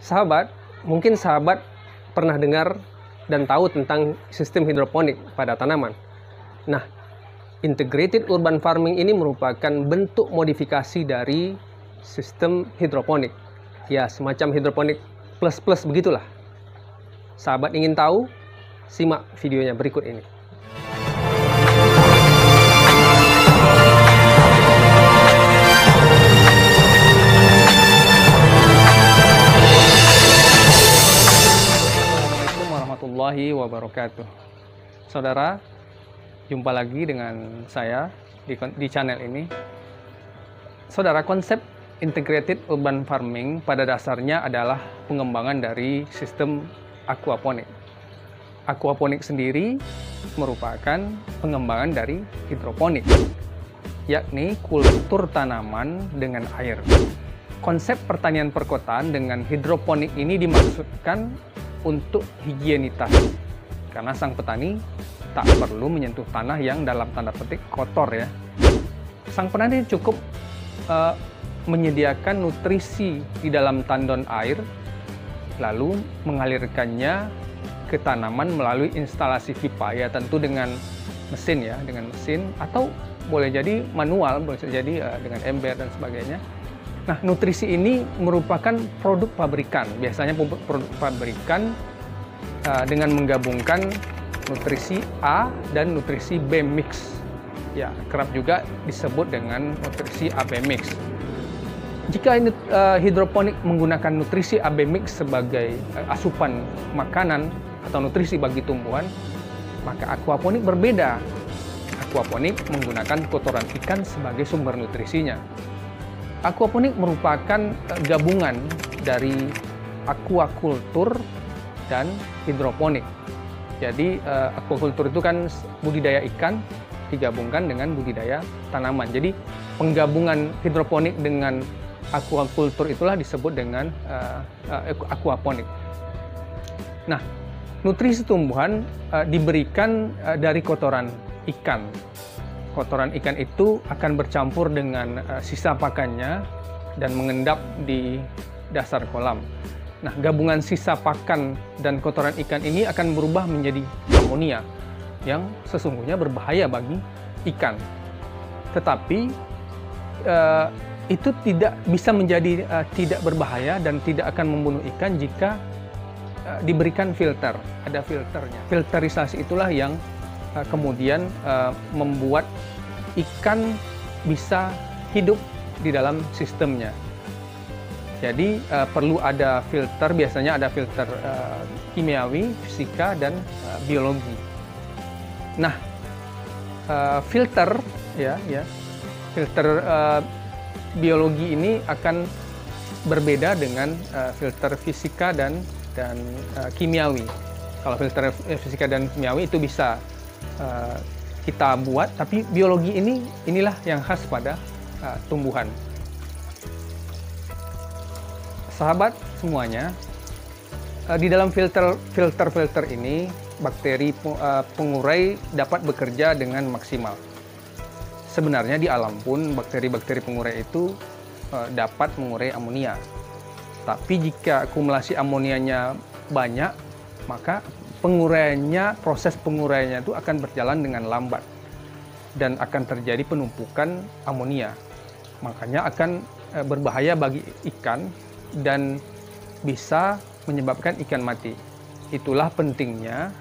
Sahabat, mungkin sahabat pernah dengar dan tahu tentang sistem hidroponik pada tanaman. Nah, integrated urban farming ini merupakan bentuk modifikasi dari sistem hidroponik. Ya, semacam hidroponik plus-plus begitulah. Sahabat ingin tahu? Simak videonya berikut ini. Assalamualaikum warahmatullahi wabarakatuh. Saudara, jumpa lagi dengan saya di channel ini. Saudara, konsep integrated urban farming pada dasarnya adalah pengembangan dari sistem aquaponik. Aquaponik sendiri merupakan pengembangan dari hidroponik, yakni kultur tanaman dengan air. Konsep pertanian perkotaan dengan hidroponik ini dimaksudkan untuk higienitas, karena sang petani tak perlu menyentuh tanah yang dalam tanda petik kotor ya. Sang petani cukup menyediakan nutrisi di dalam tandon air, lalu mengalirkannya ke tanaman melalui instalasi pipa, ya tentu dengan mesin ya, dengan mesin atau boleh jadi manual, boleh jadi dengan ember dan sebagainya. Nah, nutrisi ini merupakan produk pabrikan, biasanya produk pabrikan dengan menggabungkan nutrisi A dan nutrisi B mix. Ya, kerap juga disebut dengan nutrisi AB mix. Jika hidroponik menggunakan nutrisi AB mix sebagai asupan makanan atau nutrisi bagi tumbuhan, maka aquaponik berbeda. Aquaponik menggunakan kotoran ikan sebagai sumber nutrisinya. Aquaponik merupakan gabungan dari aquaculture dan hidroponik. Jadi aquaculture itu kan budidaya ikan digabungkan dengan budidaya tanaman. Jadi penggabungan hidroponik dengan aquaculture itulah disebut dengan aquaponik. Nah, nutrisi tumbuhan diberikan dari kotoran ikan. Kotoran ikan itu akan bercampur dengan sisa pakannya dan mengendap di dasar kolam. Nah, gabungan sisa pakan dan kotoran ikan ini akan berubah menjadi amonia yang sesungguhnya berbahaya bagi ikan. Tetapi itu tidak bisa menjadi tidak berbahaya dan tidak akan membunuh ikan jika diberikan filter, ada filternya. Filterisasi itulah yang kemudian membuat ikan bisa hidup di dalam sistemnya. Jadi perlu ada filter, biasanya ada filter kimiawi, fisika, dan biologi. Nah, filter filter biologi ini akan berbeda dengan filter fisika dan kimiawi. Kalau filter fisika dan kimiawi itu bisa kita buat, tapi biologi inilah yang khas pada tumbuhan. Sahabat semuanya, di dalam filter ini bakteri pengurai dapat bekerja dengan maksimal. Sebenarnya di alam pun bakteri-bakteri pengurai itu dapat mengurai amonia. Tapi jika akumulasi amonianya banyak, maka proses penguraiannya itu akan berjalan dengan lambat dan akan terjadi penumpukan amonia. Makanya akan berbahaya bagi ikan dan bisa menyebabkan ikan mati. Itulah pentingnya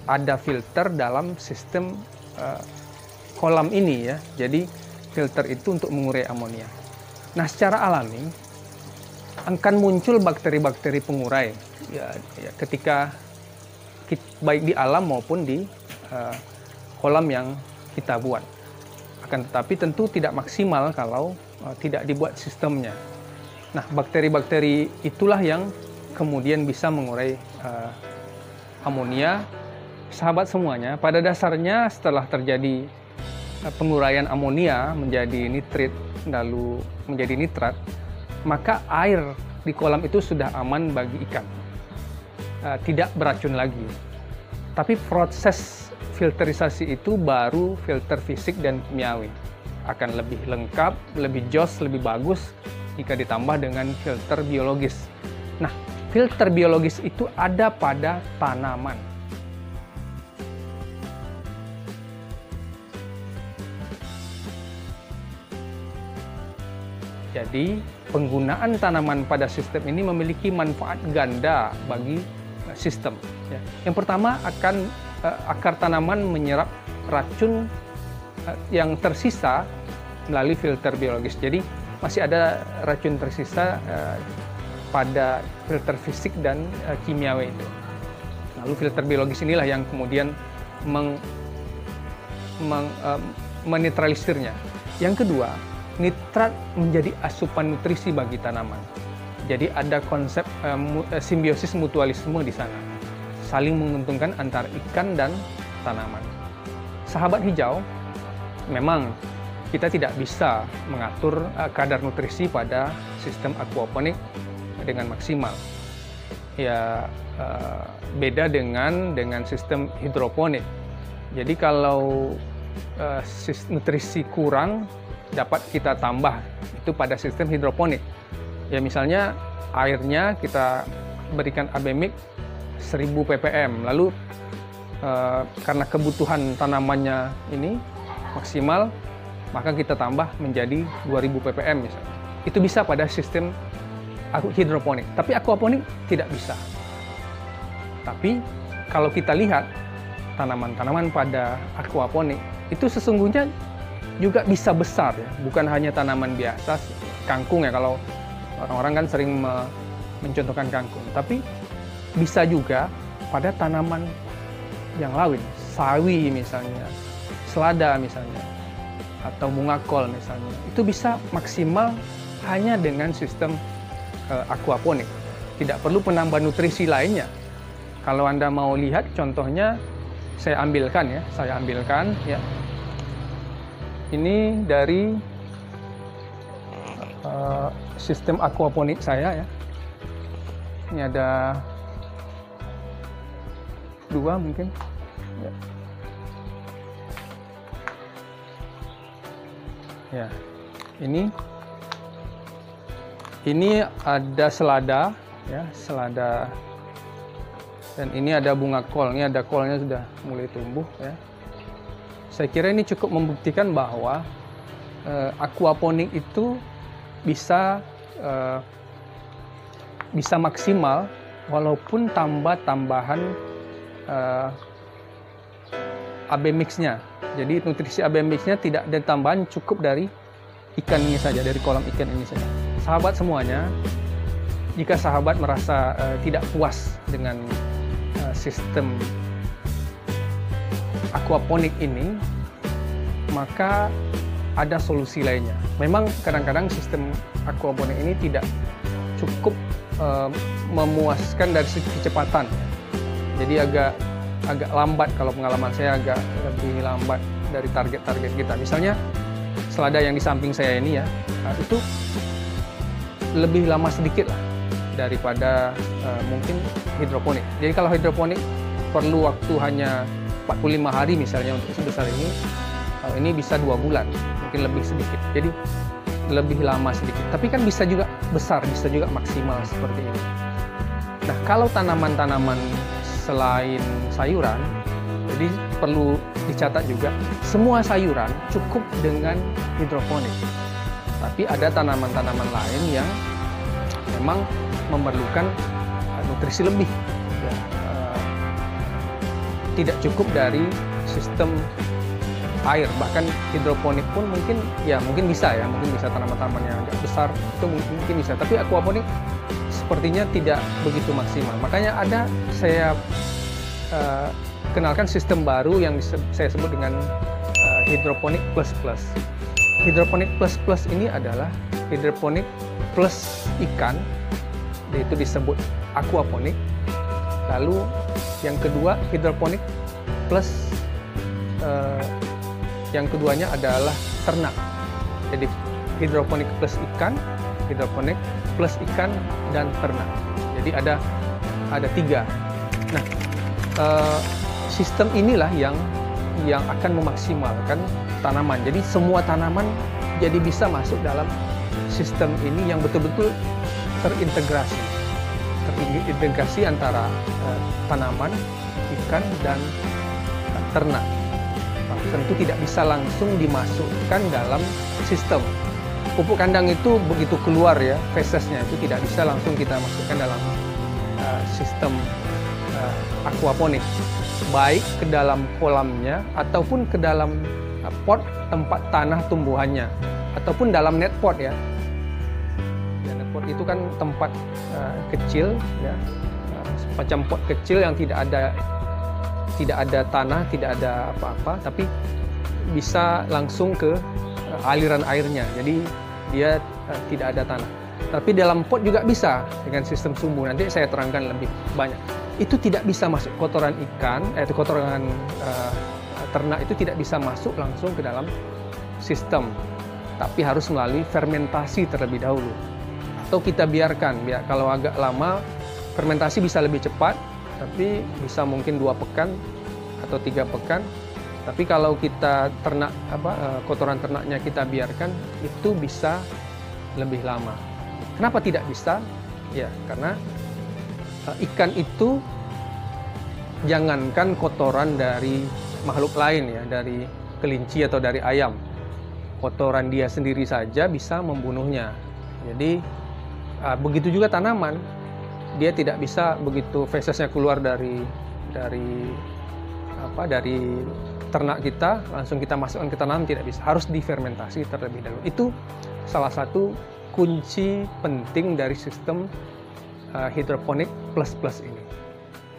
ada filter dalam sistem kolam ini ya. Jadi filter itu untuk mengurai amonia. Nah, secara alami akan muncul bakteri-bakteri pengurai ya, ketika baik di alam maupun di kolam yang kita buat. Akan tetapi tentu tidak maksimal kalau tidak dibuat sistemnya. Nah, bakteri-bakteri itulah yang kemudian bisa mengurai amonia. Sahabat semuanya, pada dasarnya setelah terjadi penguraian amonia menjadi nitrit lalu menjadi nitrat, maka air di kolam itu sudah aman bagi ikan, tidak beracun lagi. Tapi proses filterisasi itu baru filter fisik dan kimiawi, akan lebih lengkap, lebih jos, lebih bagus jika ditambah dengan filter biologis. Nah, filter biologis itu ada pada tanaman. Jadi, penggunaan tanaman pada sistem ini memiliki manfaat ganda bagi sistem. Ya. Yang pertama, akar tanaman menyerap racun yang tersisa melalui filter biologis. Jadi, masih ada racun tersisa pada filter fisik dan kimiawi itu. Lalu filter biologis inilah yang kemudian menetralisirnya. Yang kedua, nitrat menjadi asupan nutrisi bagi tanaman. Jadi ada konsep simbiosis mutualisme di sana, saling menguntungkan antara ikan dan tanaman. Sahabat hijau, memang kita tidak bisa mengatur kadar nutrisi pada sistem aquaponik dengan maksimal. Ya, beda dengan sistem hidroponik. Jadi kalau nutrisi kurang dapat kita tambah itu pada sistem hidroponik. Ya, misalnya airnya kita berikan abemik 1000 ppm, lalu karena kebutuhan tanamannya ini maksimal, maka kita tambah menjadi 2000 ppm misalnya. Itu bisa pada sistem hidroponik, tapi aquaponik tidak bisa. Tapi kalau kita lihat tanaman-tanaman pada aquaponik itu sesungguhnya juga bisa besar, ya, bukan hanya tanaman biasa, kangkung ya, kalau orang-orang kan sering mencontohkan kangkung, tapi bisa juga pada tanaman yang lain, sawi misalnya, selada misalnya, atau bunga kol misalnya. Itu bisa maksimal hanya dengan sistem aquaponik, tidak perlu penambah nutrisi lainnya. Kalau Anda mau lihat contohnya, saya ambilkan ya. Ini dari sistem aquaponik saya ya. Ini ada 2 mungkin. Ya. Ya. Ini ada selada ya, selada. Dan ini ada bunga kol. Ini ada kolnya sudah mulai tumbuh ya. Saya kira ini cukup membuktikan bahwa aquaponik itu bisa maksimal walaupun tambahan AB mix-nya. Jadi nutrisi AB mix-nya tidak ada tambahan, cukup dari ikan ini saja, dari kolam ikan ini saja. Sahabat semuanya, jika sahabat merasa tidak puas dengan sistem aquaponik ini, maka ada solusi lainnya. Memang kadang-kadang sistem aquaponik ini tidak cukup memuaskan dari segi kecepatan. Jadi agak lambat, kalau pengalaman saya agak lebih lambat dari target-target kita. Misalnya selada yang di samping saya ini ya, itu lebih lama sedikit lah daripada mungkin hidroponik. Jadi kalau hidroponik perlu waktu hanya 45 hari misalnya untuk sebesar ini bisa 2 bulan, mungkin lebih sedikit. Jadi lebih lama sedikit. Tapi kan bisa juga besar, bisa juga maksimal seperti ini. Nah, kalau tanaman-tanaman selain sayuran, jadi perlu dicatat juga, semua sayuran cukup dengan hidroponik. Tapi ada tanaman-tanaman lain yang memang memerlukan nutrisi lebih. Ya, tidak cukup dari sistem air, bahkan hidroponik pun mungkin bisa tanaman-tanaman yang agak besar itu mungkin bisa, tapi aquaponik sepertinya tidak begitu maksimal. Makanya saya kenalkan sistem baru yang saya sebut dengan hidroponik plus plus. Hidroponik plus plus ini adalah hidroponik plus ikan, yaitu disebut aquaponik. Lalu yang kedua hidroponik plus yang keduanya adalah ternak. Jadi hidroponik plus ikan, hidroponik plus ikan dan ternak. Jadi ada 3. Nah, sistem inilah yang akan memaksimalkan tanaman. Jadi semua tanaman jadi bisa masuk dalam sistem ini yang betul-betul terintegrasi. terintegrasi antara tanaman, ikan, dan ternak. Tentu tidak bisa langsung dimasukkan dalam sistem. Pupuk kandang itu begitu keluar ya, fesesnya itu tidak bisa langsung kita masukkan dalam sistem aquaponik, baik ke dalam kolamnya ataupun ke dalam pot tempat tanah tumbuhannya, ataupun dalam net pot ya. Net pot itu kan tempat kecil ya, semacam pot kecil yang tidak ada tanah, tidak ada apa-apa, tapi bisa langsung ke aliran airnya. Jadi dia tidak ada tanah. Tapi dalam pot juga bisa dengan sistem sumbu. Nanti saya terangkan lebih banyak. Itu tidak bisa masuk kotoran ikan, kotoran ternak itu tidak bisa masuk langsung ke dalam sistem. Tapi harus melalui fermentasi terlebih dahulu. Atau kita biarkan, kalau agak lama fermentasi bisa lebih cepat, tapi bisa mungkin 2 pekan atau 3 pekan. Tapi kalau kita kotoran ternaknya kita biarkan, itu bisa lebih lama. Kenapa tidak bisa? Ya, karena ikan itu jangankan kotoran dari makhluk lain ya, dari kelinci atau dari ayam. Kotoran dia sendiri saja bisa membunuhnya. Jadi begitu juga tanaman. Dia tidak bisa begitu fesesnya keluar dari ternak kita, langsung kita masukkan ke tanaman, tidak bisa. Harus difermentasi terlebih dahulu. Itu salah satu kunci penting dari sistem hidroponik plus ini.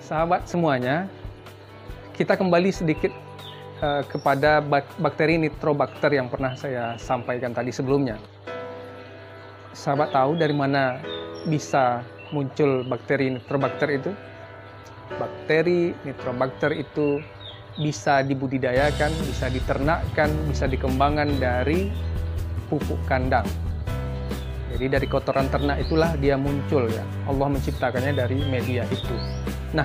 Sahabat semuanya, kita kembali sedikit kepada bakteri Nitrobacter yang pernah saya sampaikan tadi sebelumnya. Sahabat tahu dari mana bisa muncul bakteri Nitrobacter itu? Bakteri Nitrobacter itu bisa dibudidayakan, bisa diternakkan, bisa dikembangkan dari pupuk kandang. Jadi dari kotoran ternak itulah dia muncul ya. Allah menciptakannya dari media itu. Nah,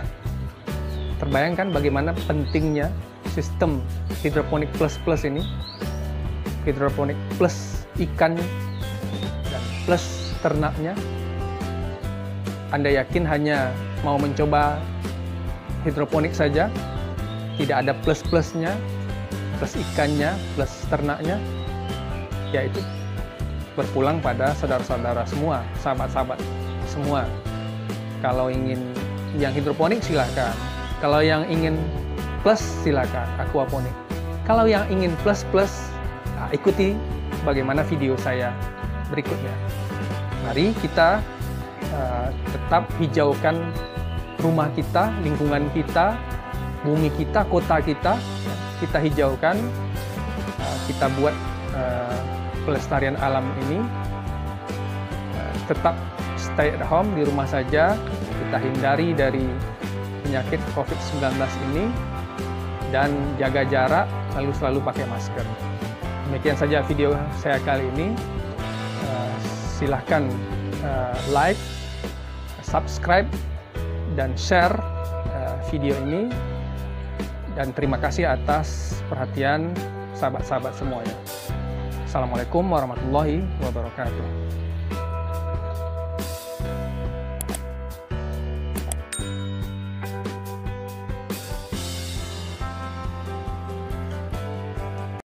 terbayangkan bagaimana pentingnya sistem hidroponik plus ini. Hidroponik plus ikan dan plus ternaknya. Anda yakin hanya mau mencoba hidroponik saja, tidak ada plus-plusnya, plus ikannya, plus ternaknya, yaitu berpulang pada saudara-saudara semua, sahabat-sahabat semua. Kalau ingin yang hidroponik silahkan, kalau yang ingin plus silahkan aquaponik. Kalau yang ingin plus, ikuti bagaimana video saya berikutnya. Mari kita tetap hijaukan rumah kita, lingkungan kita, bumi kita, kota kita hijaukan, kita buat pelestarian alam ini, tetap stay at home, di rumah saja, kita hindari dari penyakit COVID-19 ini, dan jaga jarak, lalu selalu pakai masker. Demikian saja video saya kali ini. Silahkan like, subscribe, dan share video ini. Dan terima kasih atas perhatian sahabat-sahabat semuanya. Assalamualaikum warahmatullahi wabarakatuh.